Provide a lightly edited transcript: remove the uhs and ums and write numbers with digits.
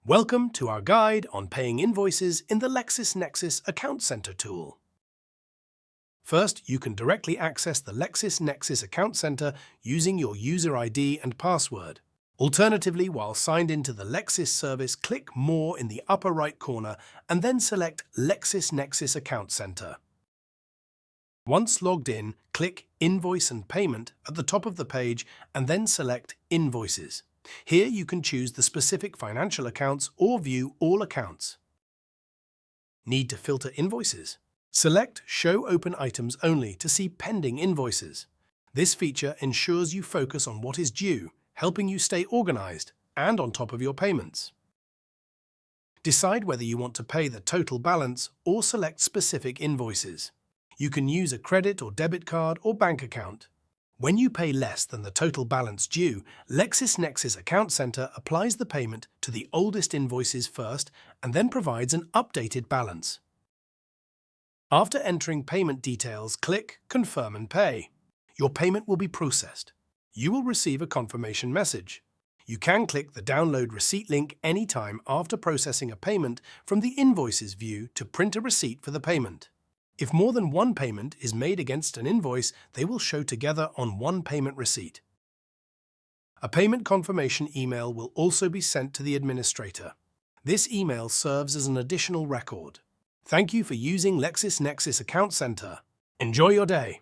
Welcome to our guide on paying invoices in the LexisNexis Account Center tool. First, you can directly access the LexisNexis Account Center using your user ID and password. Alternatively, while signed into the Lexis service, click More in the upper right corner and then select LexisNexis Account Center. Once logged in, click Invoice and Payment at the top of the page and then select Invoices. Here you can choose the specific financial accounts or view all accounts. Need to filter invoices? Select Show Open Items Only to see pending invoices. This feature ensures you focus on what is due, helping you stay organized and on top of your payments. Decide whether you want to pay the total balance or select specific invoices. You can use a credit or debit card or bank account. When you pay less than the total balance due, LexisNexis Account Center applies the payment to the oldest invoices first and then provides an updated balance. After entering payment details, click Confirm and Pay. Your payment will be processed. You will receive a confirmation message. You can click the Download Receipt link anytime after processing a payment from the Invoices view to print a receipt for the payment. If more than one payment is made against an invoice, they will show together on one payment receipt. A payment confirmation email will also be sent to the administrator. This email serves as an additional record. Thank you for using LexisNexis Account Center. Enjoy your day.